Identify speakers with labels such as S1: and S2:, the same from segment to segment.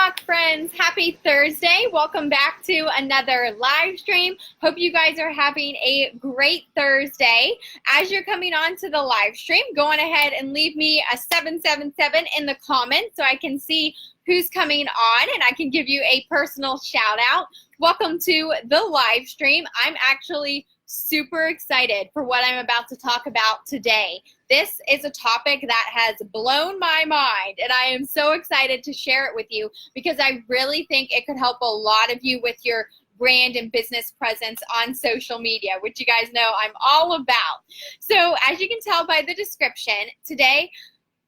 S1: DropMock friends, happy Thursday. Welcome back to another live stream. Hope you guys are having a great Thursday. As you're coming on to the live stream, go on ahead and leave me a 777 in the comments so I can see who's coming on and I can give you a personal shout out. Welcome to the live stream. I'm actually super excited for what I'm about to talk about today. This is a topic that has blown my mind, and I am so excited to share it with you because I really think it could help a lot of you with your brand and business presence on social media, which you guys know I'm all about. So as you can tell by the description today,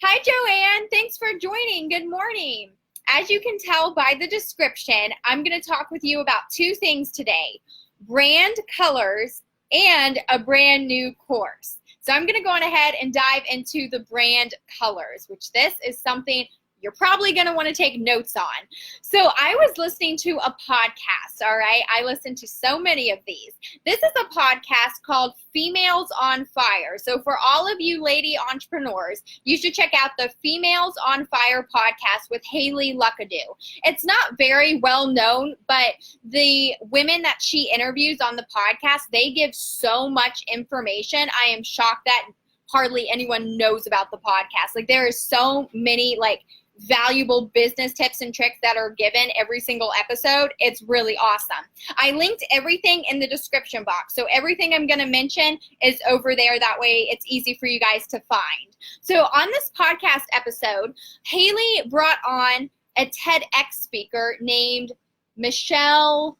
S1: hi Joanne, thanks for joining, good morning. As you can tell by the description, I'm going to talk with you about two things today: brand colors and a brand new course. So I'm going to go on ahead and dive into the brand colors, which this is something you're probably going to want to take notes on. So I was listening to a podcast, all right? I listen to so many of these. This is a podcast called Females on Fire. So for all of you lady entrepreneurs, you should check out the Females on Fire podcast with Haley Luckadoo. It's not very well known, but the women that she interviews on the podcast, they give so much information. I am shocked that hardly anyone knows about the podcast. Like, there is so many valuable business tips and tricks that are given every single episode. It's really awesome. I linked everything in the description box. So everything I'm going to mention is over there. That way it's easy for you guys to find. So on this podcast episode, Haley brought on a TEDx speaker named Michelle.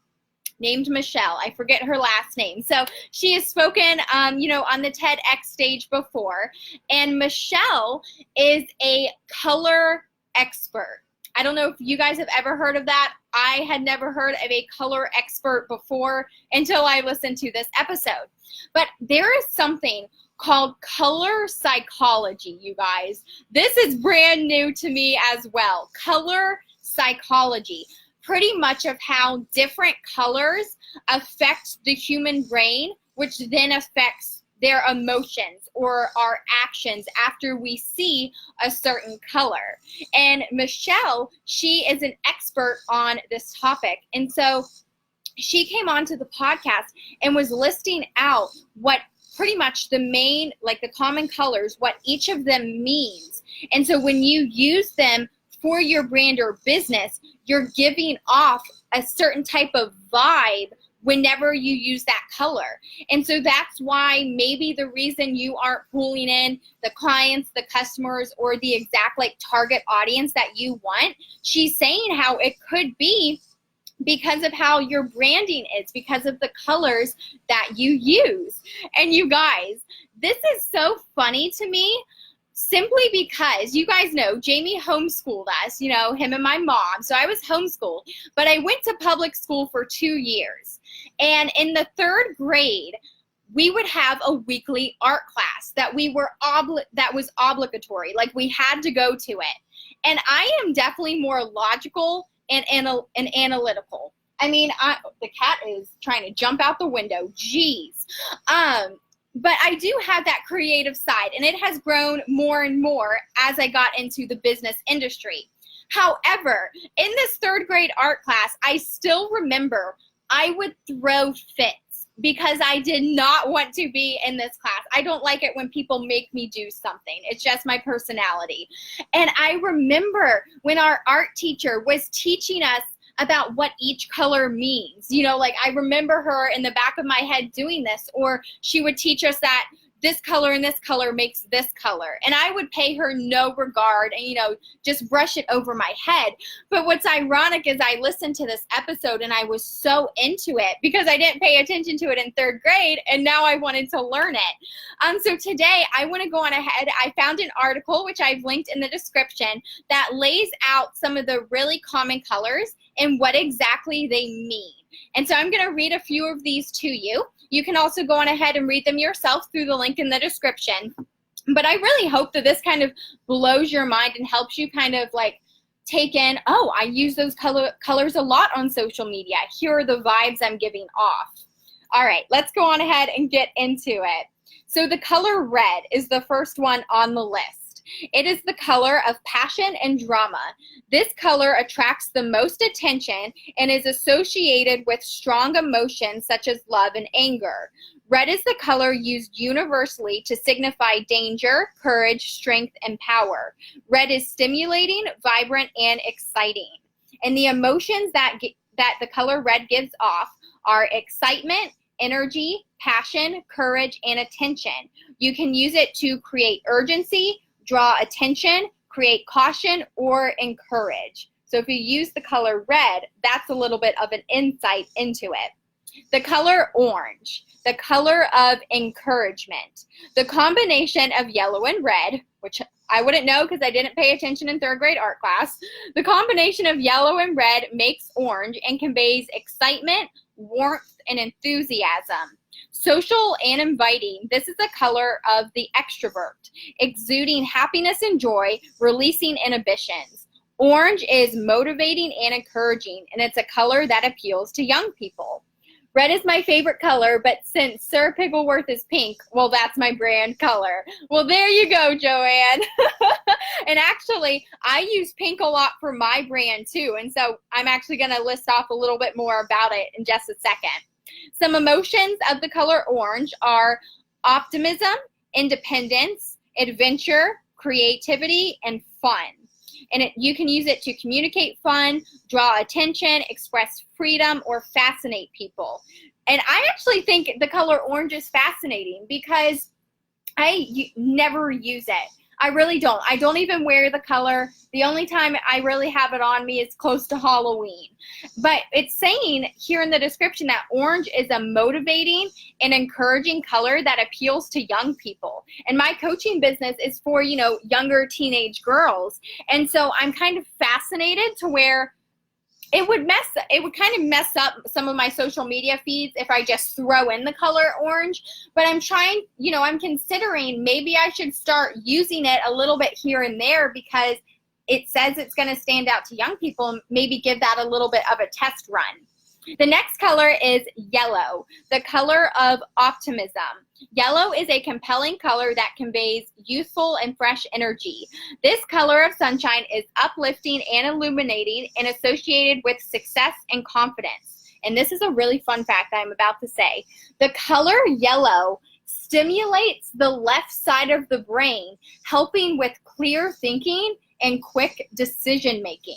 S1: I forget her last name. So she has spoken, on the TEDx stage before. And Michelle is a color expert. I don't know if you guys have ever heard of that. I had never heard of a color expert before until I listened to this episode. But there is something called color psychology, you guys. This is brand new to me as well. Color psychology. Pretty much of how different colors affect the human brain, which then affects their emotions or our actions after we see a certain color. And Michelle, she is an expert on this topic. And so she came onto the podcast and was listing out what pretty much the main, the common colors, what each of them means. And so when you use them for your brand or business, you're giving off a certain type of vibe whenever you use that color. And so that's why maybe the reason you aren't pulling in the clients, the customers, or the exact target audience that you want, she's saying how it could be because of how your branding is, because of the colors that you use. And you guys, this is so funny to me. Simply because, you guys know, Jamie homeschooled us, him and my mom. So I was homeschooled, but I went to public school for 2 years. And in the 3rd grade, we would have a weekly art class that that was obligatory. We had to go to it. And I am definitely more logical and analytical. I mean, the cat is trying to jump out the window. Jeez. But I do have that creative side, and it has grown more and more as I got into the business industry. However, in this 3rd grade art class, I still remember I would throw fits because I did not want to be in this class. I don't like it when people make me do something. It's just my personality. And I remember when our art teacher was teaching us about what each color means. I remember her in the back of my head doing this, or she would teach us that this color and this color makes this color. And I would pay her no regard and, just brush it over my head. But what's ironic is I listened to this episode and I was so into it because I didn't pay attention to it in 3rd grade, and now I wanted to learn it. So today I want to go on ahead. I found an article, which I've linked in the description, that lays out some of the really common colors and what exactly they mean. And so I'm going to read a few of these to you. You can also go on ahead and read them yourself through the link in the description. But I really hope that this kind of blows your mind and helps you kind of take in, oh, I use those colors a lot on social media. Here are the vibes I'm giving off. All right, let's go on ahead and get into it. So the color red is the first one on the list. It is the color of passion and drama. This color attracts the most attention and is associated with strong emotions such as love and anger. Red is the color used universally to signify danger, courage, strength, and power. Red is stimulating, vibrant, and exciting. And the emotions that the color red gives off are excitement, energy, passion, courage, and attention. You can use it to create urgency, draw attention, create caution, or encourage. So if you use the color red, that's a little bit of an insight into it. The color orange, the color of encouragement. The combination of yellow and red, which I wouldn't know because I didn't pay attention in third grade art class. The combination of yellow and red makes orange and conveys excitement, warmth, and enthusiasm. Social and inviting. This is the color of the extrovert, exuding happiness and joy, releasing inhibitions. Orange is motivating and encouraging, and it's a color that appeals to young people. Red is my favorite color, but since Sir Pickleworth is pink, well, that's my brand color. Well, there you go, Joanne. And actually, I use pink a lot for my brand too, and so I'm actually going to list off a little bit more about it in just a second. Some emotions of the color orange are optimism, independence, adventure, creativity, and fun. And you can use it to communicate fun, draw attention, express freedom, or fascinate people. And I actually think the color orange is fascinating because I never use it. I really don't. I don't even wear the color. The only time I really have it on me is close to Halloween. But it's saying here in the description that orange is a motivating and encouraging color that appeals to young people. And my coaching business is for, younger teenage girls. And so I'm kind of fascinated to where it would kind of mess up some of my social media feeds if I just throw in the color orange. But I'm trying, I'm considering maybe I should start using it a little bit here and there because it says it's going to stand out to young people, and maybe give that a little bit of a test run. The next color is yellow, the color of optimism. Yellow is a compelling color that conveys youthful and fresh energy. This color of sunshine is uplifting and illuminating and associated with success and confidence. And this is a really fun fact I'm about to say. The color yellow stimulates the left side of the brain, helping with clear thinking and quick decision making.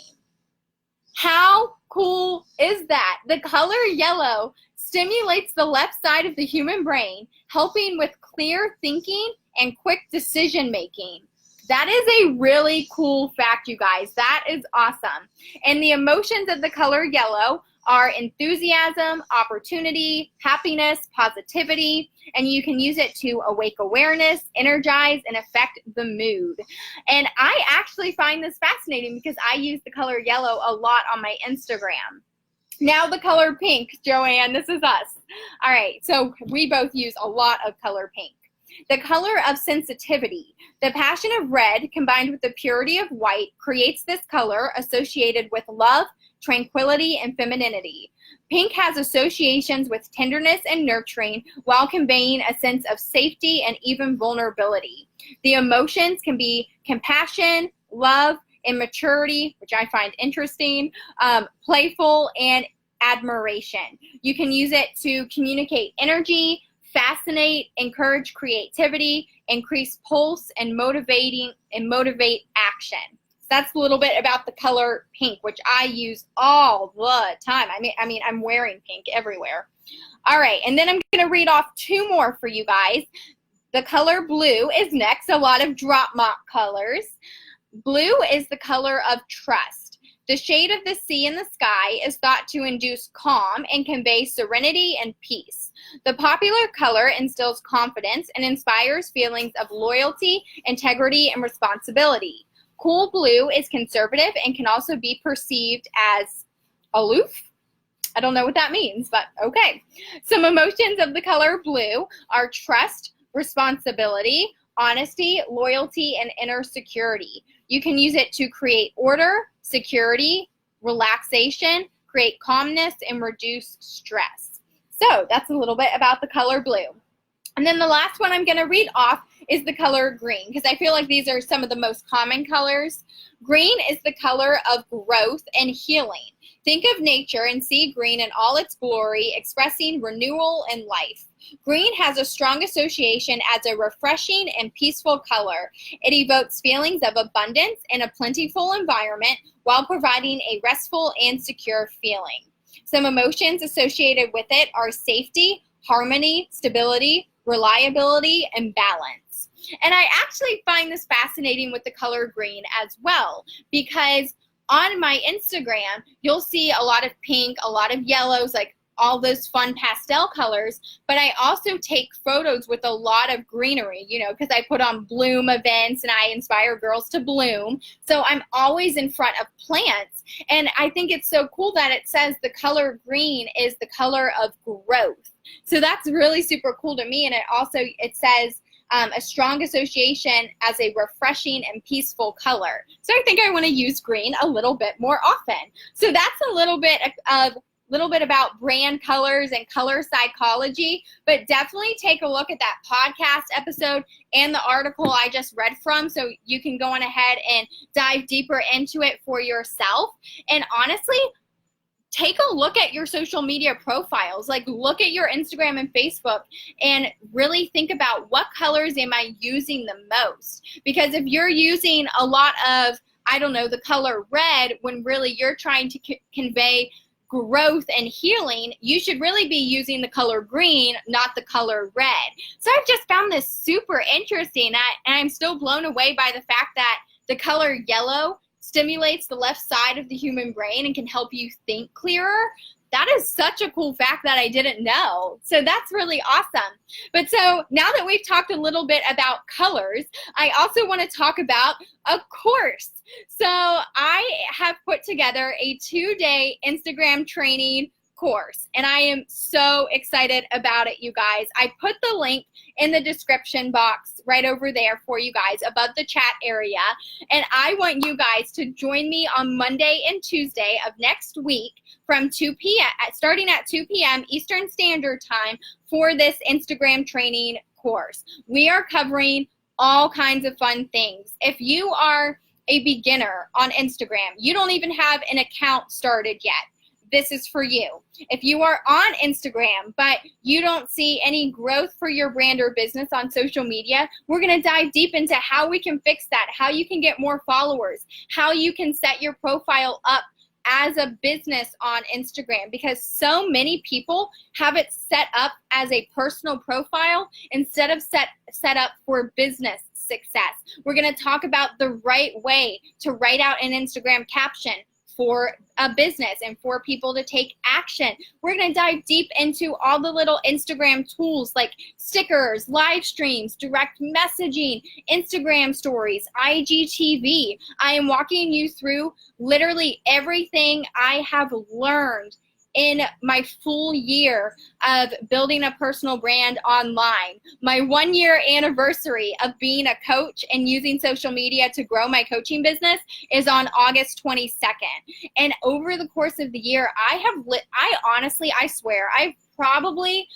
S1: How cool is that? The color yellow stimulates the left side of the human brain, helping with clear thinking and quick decision making. That is a really cool fact, you guys. That is awesome. And the emotions of the color yellow are enthusiasm, opportunity, happiness, positivity, and you can use it to awake awareness, energize, and affect the mood. And I actually find this fascinating because I use the color yellow a lot on my Instagram. Now the color pink, Joanne, this is us. All right, so we both use a lot of color pink. The color of sensitivity. The passion of red combined with the purity of white creates this color associated with love, tranquility, and femininity. Pink has associations with tenderness and nurturing while conveying a sense of safety and even vulnerability. The emotions can be compassion, love, immaturity, which I find interesting, playful, and admiration. You can use it to communicate energy, fascinate, encourage creativity, increase pulse, and motivate action. That's a little bit about the color pink, which I use all the time. I mean, I'm wearing pink everywhere. All right, and then I'm going to read off two more for you guys. The color blue is next, a lot of DropMock colors. Blue is the color of trust. The shade of the sea in the sky is thought to induce calm and convey serenity and peace. The popular color instills confidence and inspires feelings of loyalty, integrity, and responsibility. Cool blue is conservative and can also be perceived as aloof. I don't know what that means, but okay. Some emotions of the color blue are trust, responsibility, honesty, loyalty, and inner security. You can use it to create order, security, relaxation, create calmness, and reduce stress. So that's a little bit about the color blue. And then the last one I'm going to read off is the color green, because I feel like these are some of the most common colors. Green is the color of growth and healing. Think of nature and see green in all its glory, expressing renewal and life. Green has a strong association as a refreshing and peaceful color. It evokes feelings of abundance and a plentiful environment while providing a restful and secure feeling. Some emotions associated with it are safety, harmony, stability, reliability, and balance. And I actually find this fascinating with the color green as well, because on my Instagram, you'll see a lot of pink, a lot of yellows, like all those fun pastel colors, but I also take photos with a lot of greenery, you know, because I put on bloom events and I inspire girls to bloom. So I'm always in front of plants. And I think it's so cool that it says the color green is the color of growth. So that's really super cool to me. And it says a strong association as a refreshing and peaceful color. So I think I want to use green a little bit more often. So that's a little bit about brand colors and color psychology, but definitely take a look at that podcast episode and the article I just read from, so you can go on ahead and dive deeper into it for yourself. And honestly, take a look at your social media profiles. Like, look at your Instagram and Facebook and really think about what colors am I using the most? Because if you're using a lot of, I don't know, the color red, when really you're trying to convey growth and healing, you should really be using the color green, not the color red. So I've just found this super interesting, and I'm still blown away by the fact that the color yellow stimulates the left side of the human brain and can help you think clearer. That is such a cool fact that I didn't know. So that's really awesome. But so now that we've talked a little bit about colors, I also want to talk about a course. So I have put together a 2-day Instagram training course, and I am so excited about it, you guys. I put the link in the description box right over there for you guys above the chat area, and I want you guys to join me on Monday and Tuesday of next week from 2 p.m. starting at 2 p.m. Eastern Standard Time for this Instagram training course. We are covering all kinds of fun things. If you are a beginner on Instagram, you don't even have an account started yet, this is for you. If you are on Instagram, but you don't see any growth for your brand or business on social media, we're going to dive deep into how we can fix that, how you can get more followers, how you can set your profile up as a business on Instagram, because so many people have it set up as a personal profile instead of set up for business success. We're going to talk about the right way to write out an Instagram caption for a business and for people to take action. We're going to dive deep into all the little Instagram tools like stickers, live streams, direct messaging, Instagram stories, IGTV. I am walking you through literally everything I have learned in my full year of building a personal brand online. My 1-year anniversary of being a coach and using social media to grow my coaching business is on August 22nd. And over the course of the year, I swear, I've probably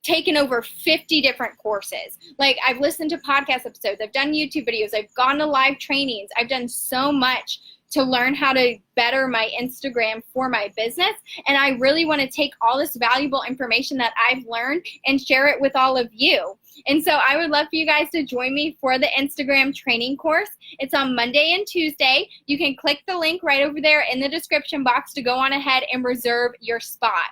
S1: taken over 50 different courses. Like, I've listened to podcast episodes, I've done YouTube videos, I've gone to live trainings, I've done so much to learn how to better my Instagram for my business. And I really want to take all this valuable information that I've learned and share it with all of you. And so I would love for you guys to join me for the Instagram training course. It's on Monday and Tuesday. You can click the link right over there in the description box to go on ahead and reserve your spot.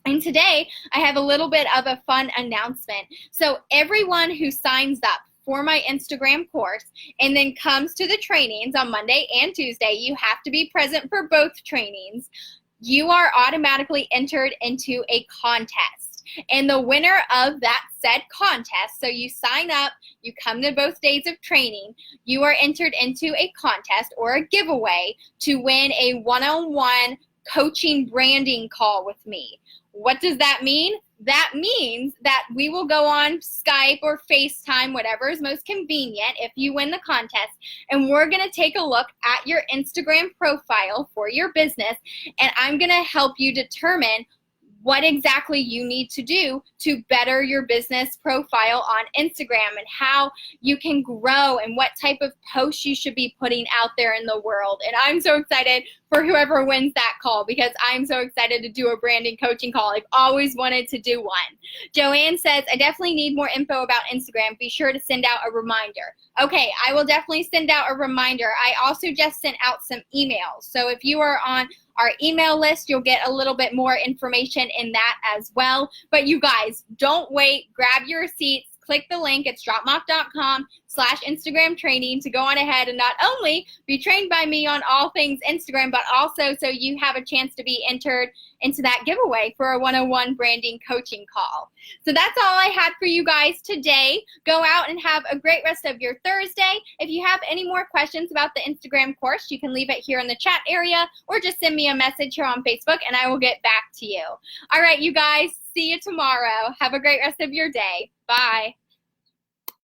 S1: And today I have a little bit of a fun announcement. So everyone who signs up for my Instagram course and then comes to the trainings on Monday and Tuesday, you have to be present for both trainings. You are automatically entered into a contest. And the winner of that said contest, so you sign up, you come to both days of training, you are entered into a contest or a giveaway to win a one-on-one coaching branding call with me. What does that mean? That means that we will go on Skype or FaceTime, whatever is most convenient if you win the contest, and we're going to take a look at your Instagram profile for your business, and I'm going to help you determine what exactly you need to do to better your business profile on Instagram and how you can grow and what type of posts you should be putting out there in the world. And I'm so excited for whoever wins that call because I'm so excited to do a branding coaching call. I've always wanted to do one. Joanne says, I definitely need more info about Instagram. Be sure to send out a reminder. Okay, I will definitely send out a reminder. I also just sent out some emails. So if you are on our email list, you'll get a little bit more information in that as well. But you guys, don't wait. Grab your receipts. Click the link. It's dropmock.com/Instagram training to go on ahead and not only be trained by me on all things Instagram, but also so you have a chance to be entered into that giveaway for a 101 branding coaching call. So that's all I had for you guys today. Go out and have a great rest of your Thursday. If you have any more questions about the Instagram course, you can leave it here in the chat area or just send me a message here on Facebook and I will get back to you. All right, you guys, see you tomorrow. Have a great rest of your day. Bye.